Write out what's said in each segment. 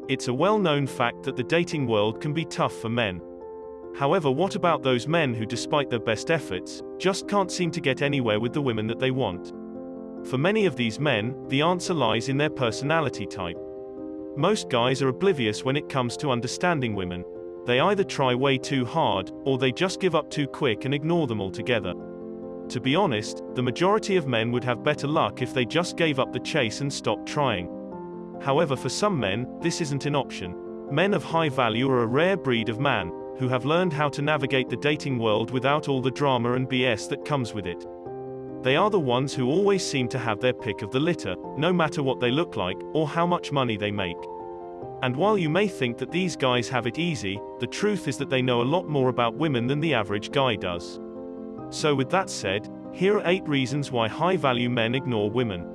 It's a well-known fact that the dating world can be tough for men. However, what about those men who, despite their best efforts, just can't seem to get anywhere with the women that they want? For many of these men, the answer lies in their personality type. Most guys are oblivious when it comes to understanding women. They either try way too hard, or they just give up too quick and ignore them altogether. To be honest, the majority of men would have better luck if they just gave up the chase and stopped trying. However, for some men, this isn't an option. Men of high value are a rare breed of man, who have learned how to navigate the dating world without all the drama and BS that comes with it. They are the ones who always seem to have their pick of the litter, no matter what they look like, or how much money they make. And while you may think that these guys have it easy, the truth is that they know a lot more about women than the average guy does. So with that said, here are 8 reasons why high-value men ignore women.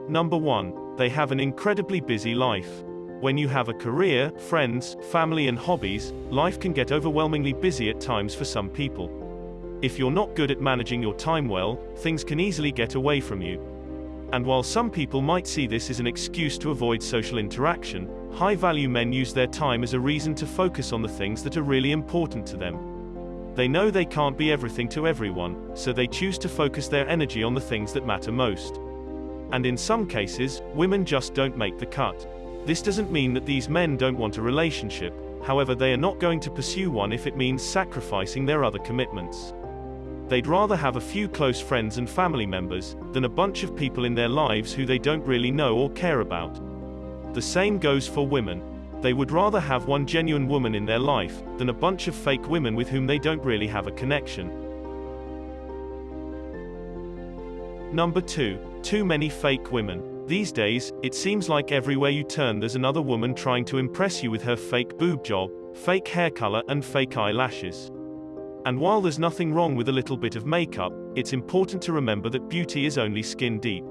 Number 1. They have an incredibly busy life. When you have a career, friends, family and hobbies, life can get overwhelmingly busy at times for some people. If you're not good at managing your time well, things can easily get away from you. And while some people might see this as an excuse to avoid social interaction, high-value men use their time as a reason to focus on the things that are really important to them. They know they can't be everything to everyone, so they choose to focus their energy on the things that matter most. And in some cases, women just don't make the cut. This doesn't mean that these men don't want a relationship, however they are not going to pursue one if it means sacrificing their other commitments. They'd rather have a few close friends and family members, than a bunch of people in their lives who they don't really know or care about. The same goes for women. They would rather have one genuine woman in their life, than a bunch of fake women with whom they don't really have a connection. Number 2. Too many fake women. These days, it seems like everywhere you turn there's another woman trying to impress you with her fake boob job, fake hair color and fake eyelashes. And while there's nothing wrong with a little bit of makeup, it's important to remember that beauty is only skin deep.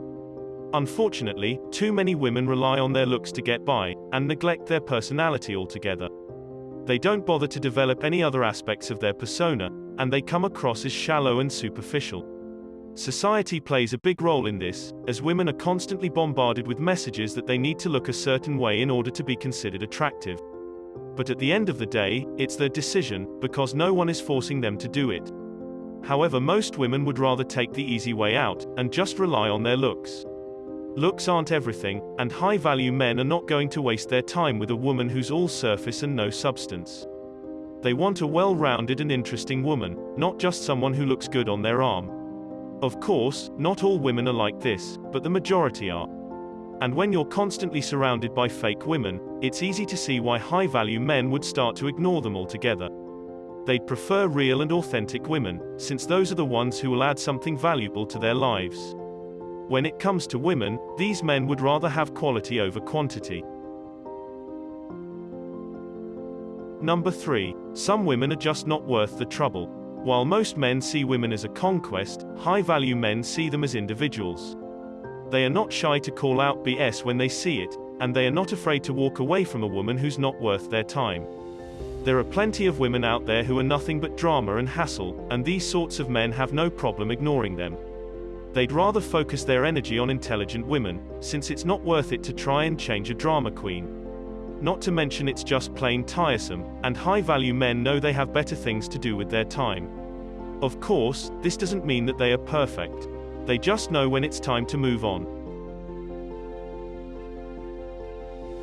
Unfortunately, too many women rely on their looks to get by, and neglect their personality altogether. They don't bother to develop any other aspects of their persona, and they come across as shallow and superficial. Society plays a big role in this, as women are constantly bombarded with messages that they need to look a certain way in order to be considered attractive. But at the end of the day, it's their decision, because no one is forcing them to do it. However, most women would rather take the easy way out, and just rely on their looks. Looks aren't everything, and high-value men are not going to waste their time with a woman who's all surface and no substance. They want a well-rounded and interesting woman, not just someone who looks good on their arm. Of course, not all women are like this, but the majority are. And when you're constantly surrounded by fake women, it's easy to see why high-value men would start to ignore them altogether. They'd prefer real and authentic women, since those are the ones who will add something valuable to their lives. When it comes to women, these men would rather have quality over quantity. Number 3. Some women are just not worth the trouble. While most men see women as a conquest, high-value men see them as individuals. They are not shy to call out BS when they see it, and they are not afraid to walk away from a woman who's not worth their time. There are plenty of women out there who are nothing but drama and hassle, and these sorts of men have no problem ignoring them. They'd rather focus their energy on intelligent women, since it's not worth it to try and change a drama queen. Not to mention it's just plain tiresome, and high-value men know they have better things to do with their time. Of course, this doesn't mean that they are perfect. They just know when it's time to move on.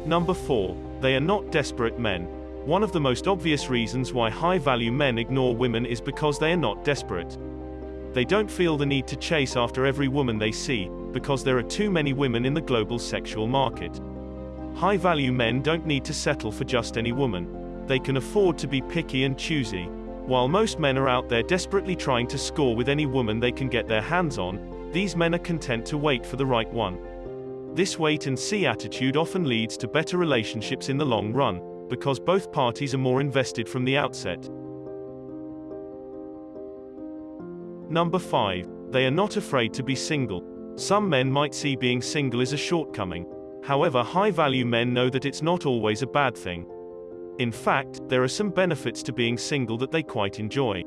Number 4. They are not desperate men. One of the most obvious reasons why high-value men ignore women is because they are not desperate. They don't feel the need to chase after every woman they see, because there are too many women in the global sexual market. High-value men don't need to settle for just any woman. They can afford to be picky and choosy. While most men are out there desperately trying to score with any woman they can get their hands on, these men are content to wait for the right one. This wait-and-see attitude often leads to better relationships in the long run, because both parties are more invested from the outset. Number 5. They are not afraid to be single. Some men might see being single as a shortcoming. However, high-value men know that it's not always a bad thing. In fact, there are some benefits to being single that they quite enjoy.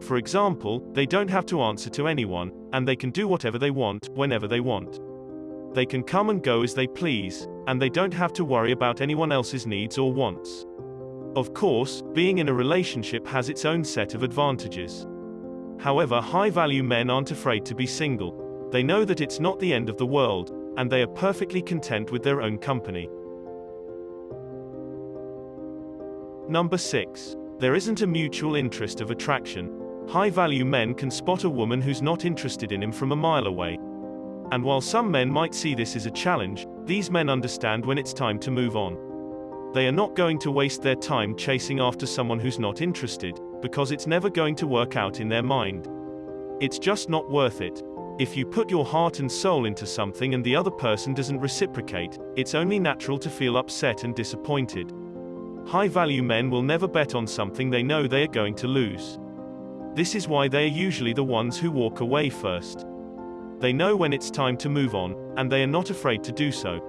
For example, they don't have to answer to anyone, and they can do whatever they want, whenever they want. They can come and go as they please, and they don't have to worry about anyone else's needs or wants. Of course, being in a relationship has its own set of advantages. However, high-value men aren't afraid to be single. They know that it's not the end of the world, and they are perfectly content with their own company. Number 6. There isn't a mutual interest of attraction. High-value men can spot a woman who's not interested in him from a mile away. And while some men might see this as a challenge, these men understand when it's time to move on. They are not going to waste their time chasing after someone who's not interested, because it's never going to work out in their mind. It's just not worth it. If you put your heart and soul into something and the other person doesn't reciprocate, it's only natural to feel upset and disappointed. High-value men will never bet on something they know they are going to lose. This is why they are usually the ones who walk away first. They know when it's time to move on, and they are not afraid to do so.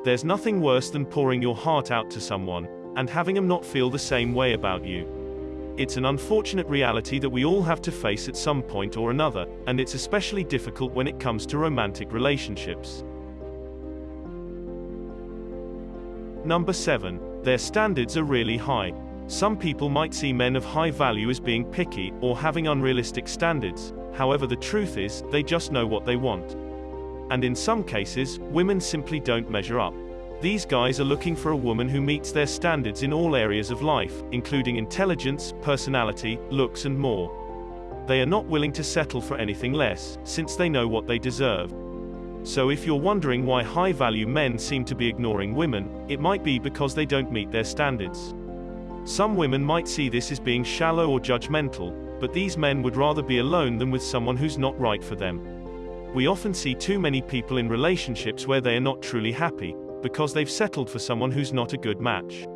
There's nothing worse than pouring your heart out to someone, and having them not feel the same way about you. It's an unfortunate reality that we all have to face at some point or another, and it's especially difficult when it comes to romantic relationships. Number 7. Their standards are really high. Some people might see men of high value as being picky, or having unrealistic standards. However, the truth is, they just know what they want. And in some cases, women simply don't measure up. These guys are looking for a woman who meets their standards in all areas of life, including intelligence, personality, looks and more. They are not willing to settle for anything less, since they know what they deserve. So if you're wondering why high-value men seem to be ignoring women, it might be because they don't meet their standards. Some women might see this as being shallow or judgmental, but these men would rather be alone than with someone who's not right for them. We often see too many people in relationships where they are not truly happy, because they've settled for someone who's not a good match.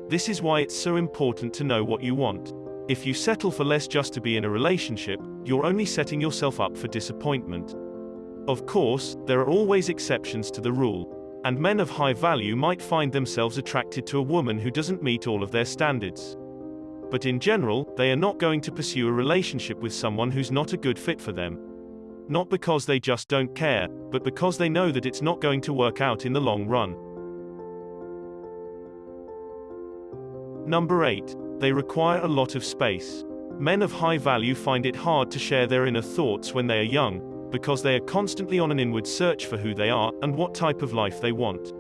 This is why it's so important to know what you want. If you settle for less just to be in a relationship, you're only setting yourself up for disappointment. Of course, there are always exceptions to the rule, and men of high value might find themselves attracted to a woman who doesn't meet all of their standards. But in general, they are not going to pursue a relationship with someone who's not a good fit for them. Not because they just don't care, but because they know that it's not going to work out in the long run. Number 8. They require a lot of space. Men of high value find it hard to share their inner thoughts when they are young, because they are constantly on an inward search for who they are and what type of life they want.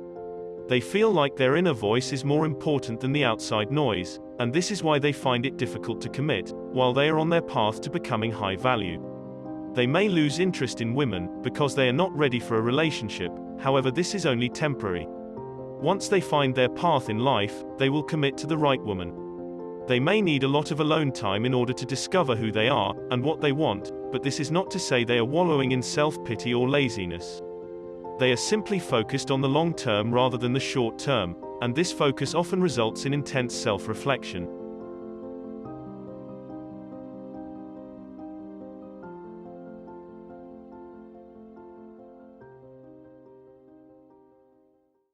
They feel like their inner voice is more important than the outside noise, and this is why they find it difficult to commit, while they are on their path to becoming high value. They may lose interest in women, because they are not ready for a relationship. However, this is only temporary. Once they find their path in life, they will commit to the right woman. They may need a lot of alone time in order to discover who they are, and what they want, but this is not to say they are wallowing in self-pity or laziness. They are simply focused on the long term rather than the short term, and this focus often results in intense self-reflection.